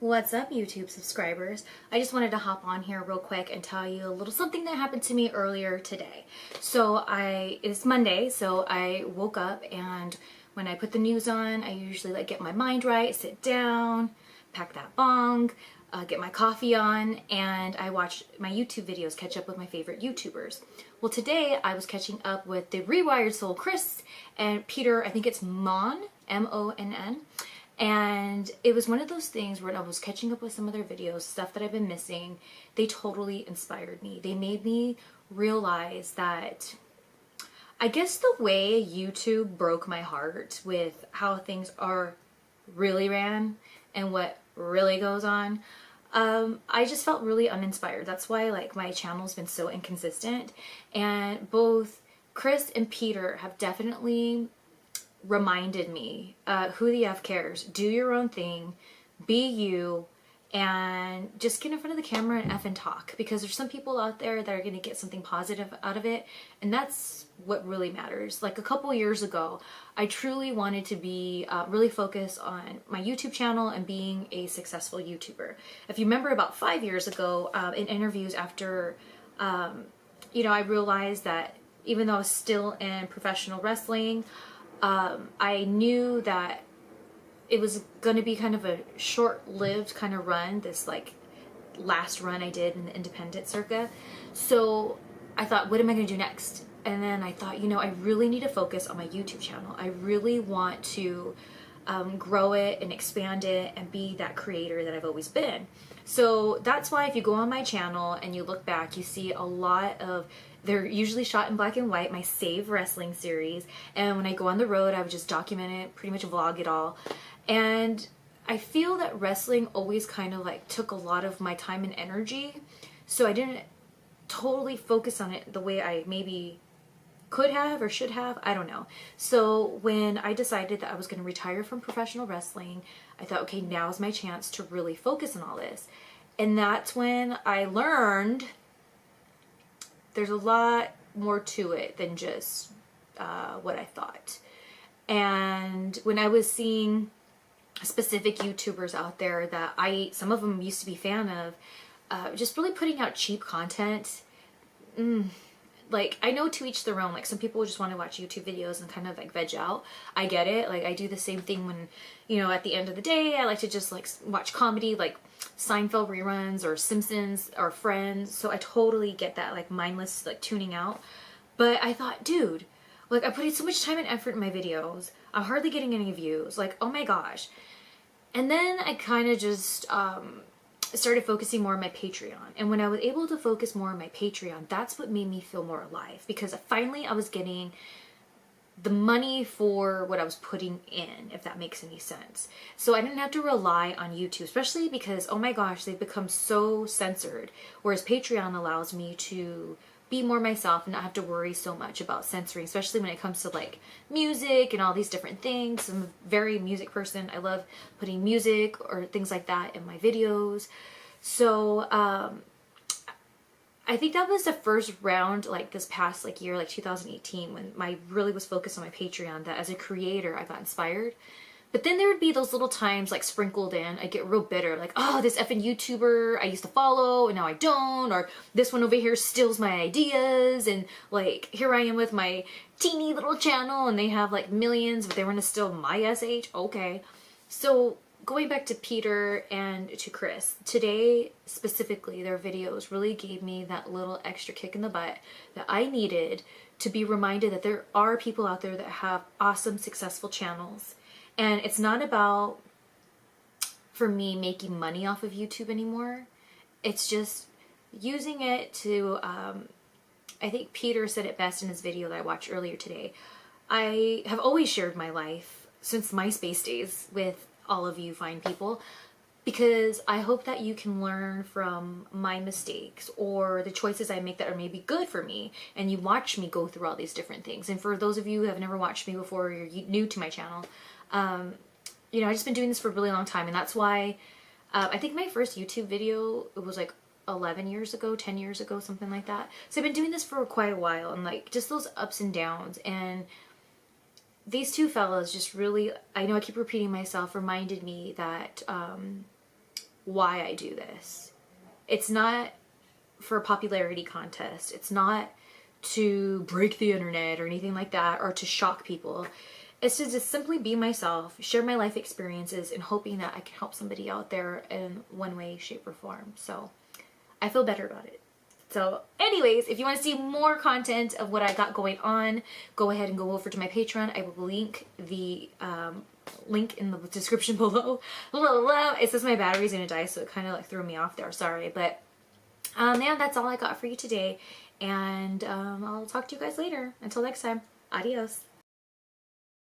What's up, YouTube subscribers? I just wanted to hop on here real quick and tell you a little something that happened to me earlier today. It's Monday, so I woke up, and when I put the news on, I usually get my mind right, sit down, pack that bong, get my coffee on, and I watch my YouTube videos, catch up with my favorite YouTubers. Well, today I was catching up with the Rewired Soul Chris and Peter, I think it's Monn, M-O-N-N. And it was one of those things where I was catching up with some of their videos, stuff that I've been missing. They totally inspired me. They made me realize that I guess the way YouTube broke my heart with how things are really ran and what really goes on. I just felt really uninspired. That's why my channel's been so inconsistent. And both Chris and Peter have definitely reminded me, who the F cares? Do your own thing, be you, and just get in front of the camera and effing talk, because there's some people out there that are going to get something positive out of it, and that's what really matters. Like a couple years ago, I truly wanted to be really focused on my YouTube channel and being a successful YouTuber. If you remember about 5 years ago, in interviews after, I realized that even though I was still in professional wrestling, I knew that it was going to be kind of a short-lived kind of run, this last run I did in the independent circuit. So I thought, what am I going to do next? And then I thought, I really need to focus on my YouTube channel. I really want to grow it and expand it and be that creator that I've always been. So that's why if you go on my channel and you look back, you see a lot of, they're usually shot in black and white, my Save Wrestling series. And when I go on the road, I would just document it, pretty much vlog it all. And I feel that wrestling always kind of took a lot of my time and energy. So I didn't totally focus on it the way I maybe could have or should have, I don't know. So when I decided that I was going to retire from professional wrestling, I thought, okay, now's my chance to really focus on all this. And that's when I learned there's a lot more to it than just what I thought. And when I was seeing specific YouTubers out there that some of them used to be a fan of, just really putting out cheap content, I know to each their own. Some people just want to watch YouTube videos and kind of veg out. I get it. I do the same thing when, at the end of the day, I like to just watch comedy, Seinfeld reruns or Simpsons or Friends. So I totally get that, mindless, tuning out. But I thought, dude, I put in so much time and effort in my videos. I'm hardly getting any views. Oh my gosh. And then I kind of just, started focusing more on my Patreon. And when I was able to focus more on my Patreon, that's what made me feel more alive, because finally I was getting the money for what I was putting in, if that makes any sense. So I didn't have to rely on YouTube, especially because, oh my gosh, they've become so censored, whereas Patreon allows me to be more myself and not have to worry so much about censoring, especially when it comes to music and all these different things. I'm a very music person. I love putting music or things like that in my videos. So I think that was the first round, this past year, 2018, when I really was focused on my Patreon, that as a creator I got inspired. But then there would be those little times sprinkled in, I get real bitter, oh, this effing YouTuber I used to follow and now I don't, or this one over here steals my ideas, and here I am with my teeny little channel and they have millions, but they want to steal my SH. Okay. So going back to Peter and to Chris, today specifically, their videos really gave me that little extra kick in the butt that I needed to be reminded that there are people out there that have awesome, successful channels. And it's not about, for me, making money off of YouTube anymore. It's just using it to, I think Peter said it best in his video that I watched earlier today. I have always shared my life since MySpace days with all of you fine people, because I hope that you can learn from my mistakes or the choices I make that are maybe good for me, and you watch me go through all these different things. And for those of you who have never watched me before, or you're new to my channel, I've just been doing this for a really long time, and that's why I think my first YouTube video, it was 11 years ago, 10 years ago, something like that. So I've been doing this for quite a while, and just those ups and downs, and these two fellows just really, I know I keep repeating myself, reminded me that why I do this. It's not for a popularity contest. It's not to break the internet or anything like that, or to shock people. It's to just simply be myself, share my life experiences, and hoping that I can help somebody out there in one way, shape, or form. So I feel better about it. So anyways, if you want to see more content of what I got going on, go ahead and go over to my Patreon. I will link the link in the description below. It says my battery's gonna die, so it kind of like threw me off there. Sorry, but yeah, that's all I got for you today, and I'll talk to you guys later. Until next time, adios.